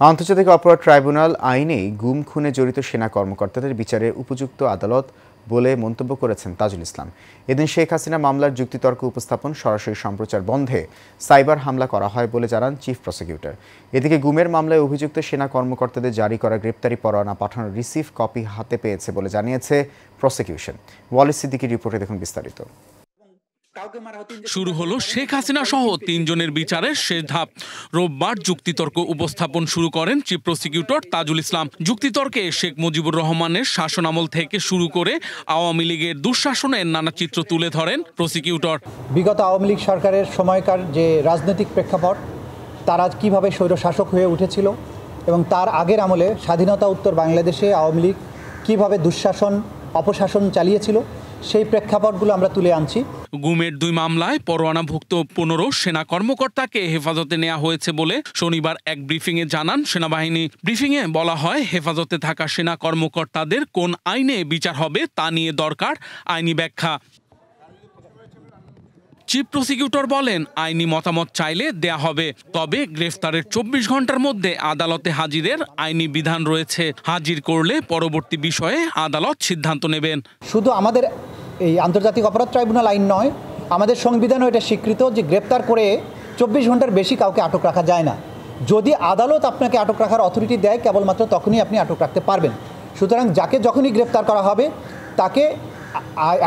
আন্তর্জাতিক অপরাধ ট্রাইব্যুনাল আইনেই গুম খুনে জড়িত সেনা কর্মকর্তাদের বিচারে উপযুক্ত আদালত বলে মন্তব্য করেছেন তাজুল ইসলাম। এদিন শেখ হাসিনা মামলার যুক্তিতর্ক উপস্থাপন সরাসরি সম্প্রচার বন্ধে সাইবার হামলা করা হয় বলে জানান চিফ প্রসিকিউটর। এদিকে গুমের মামলায় অভিযুক্ত সেনা কর্মকর্তাদের জারি করা গ্রেপ্তারি পরোয়ানা পাঠানোর রিসিভ কপি হাতে পেয়েছে বলে জানিয়েছে প্রসিকিউশন। ওয়ালিস সিদ্দিকীর রিপোর্টে দেখুন বিস্তারিত। শুরু হলো শেখ হাসিনা সহ ৩ জনের বিচারের শেষ ধাপ। রোববার যুক্তিতর্ক উপস্থাপন শুরু করেন চিফ প্রসিকিউটর তাজুল ইসলাম। যুক্তিতর্কে শেখ মুজিবুর রহমানের শাসনামল থেকে শুরু করে আওয়ামী লীগের দুঃশাসনের নানা চিত্র তুলে ধরেন প্রসিকিউটর। বিগত আওয়ামী লীগ সরকারের সময়কার যে রাজনৈতিক প্রেক্ষাপট, তারা কিভাবে স্বৈরশাসক হয়ে উঠেছিল এবং তার আগের আমলে স্বাধীনতা উত্তর বাংলাদেশে আওয়ামী লীগ কীভাবে দুঃশাসন অপশাসন চালিয়েছিল, সেই প্রেক্ষাপটগুলো আমরা তুলে আনছি। গুমের 2 মামলায় পরোয়ানাভুক্ত 15 সেনা কর্মকর্তাকে হেফাজতে নেওয়া হয়েছে বলে শনিবার এক ব্রিফিংয়ে জানান সেনাবাহিনী। ব্রিফিংয়ে বলা হয়, হেফাজতে থাকা সেনা কর্মকর্তাদের কোন আইনে বিচার হবে তা নিয়ে দরকার আইনি ব্যাখ্যা। চিফ প্রসিকিউটর বলেন, আইনি মতামত চাইলে দেয়া হবে, তবে গ্রেফতারের 24 ঘন্টার মধ্যে আদালতে হাজিরের আইনি বিধান রয়েছে। হাজির করলে পরবর্তী বিষয়ে আদালত সিদ্ধান্ত নেবেন। শুধু আমাদের এই আন্তর্জাতিক অপরাধ ট্রাইব্যুনাল আইন নয়, আমাদের সংবিধানও এটা স্বীকৃত যে গ্রেপ্তার করে 24 ঘন্টার বেশি কাউকে আটক রাখা যায় না। যদি আদালত আপনাকে আটক রাখার অথরিটি দেয়, কেবলমাত্র তখনই আপনি আটক রাখতে পারবেন। সুতরাং যাকে যখনই গ্রেপ্তার করা হবে, তাকে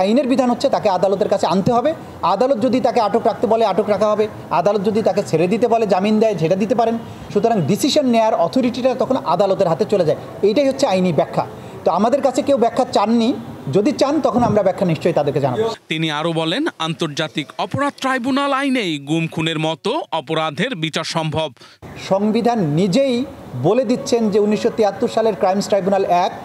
আইনের বিধান হচ্ছে তাকে আদালতের কাছে আনতে হবে। আদালত যদি তাকে আটক রাখতে বলে আটক রাখা হবে, আদালত যদি তাকে ছেড়ে দিতে বলে জামিন দেয় সেটা দিতে পারেন। সুতরাং ডিসিশন নেওয়ার অথরিটিটা তখন আদালতের হাতে চলে যায়। এইটাই হচ্ছে আইনি ব্যাখ্যা। তো আমাদের কাছে কেউ ব্যাখ্যা চাননি, যদি চান তখন আমরা ব্যাখ্যা নিশ্চয়ই তাদেরকে জানাবো। তিনি আরও বলেন, আন্তর্জাতিক অপরাধ ট্রাইব্যুনাল আইনেই গুম খুনের মতো অপরাধের বিচার সম্ভব। সংবিধান নিজেই বলে দিচ্ছেন যে 1973 সালের ক্রাইমস ট্রাইব্যুনাল অ্যাক্ট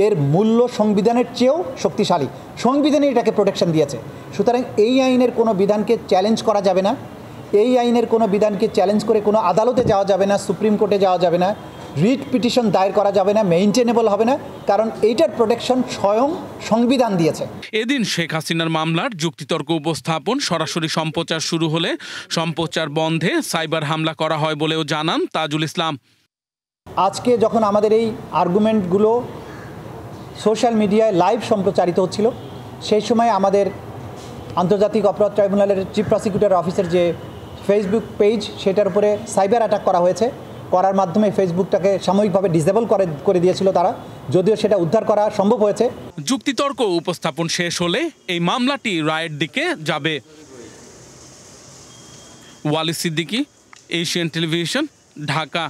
এর মূল্য সংবিধানের চেয়েও শক্তিশালী। সংবিধানে এটাকে প্রোটেকশন দিয়েছে। সুতরাং এই আইনের কোনো বিধানকে চ্যালেঞ্জ করা যাবে না। এই আইনের কোনো বিধানকে চ্যালেঞ্জ করে কোনো আদালতে যাওয়া যাবে না, সুপ্রিম কোর্টে যাওয়া যাবে না, রিট পিটিশন দায়ের করা যাবে না, মেইনটেনেবল হবে না, কারণ এইটার প্রোটেকশন স্বয়ং সংবিধান দিয়েছে। এদিন শেখ হাসিনার মামলার যুক্তিতর্ক উপস্থাপন সরাসরি সম্প্রচার শুরু হলে সম্প্রচার বন্ধে সাইবার হামলা করা হয় বলেও জানান তাজুল ইসলাম। আজকে যখন আমাদের এই আর্গুমেন্টগুলো সোশ্যাল মিডিয়ায় লাইভ সম্প্রচারিত হচ্ছিল, সেই সময় আমাদের আন্তর্জাতিক অপরাধ ট্রাইব্যুনালের চিফ প্রসিকিউটর অফিসের যে ফেসবুক পেজ, সেটার উপরে সাইবার অ্যাটাক করা হয়েছে। করার মাধ্যমে ফেসবুকটাকে সাময়িকভাবে ডিসেবল করে দিয়েছিল তারা, যদিও সেটা উদ্ধার করা সম্ভব হয়েছে। যুক্তিতর্ক উপস্থাপন শেষ হলে এই মামলাটি রায়ের দিকে যাবে। Wallis Siddiqui, Asian television, Dhaka.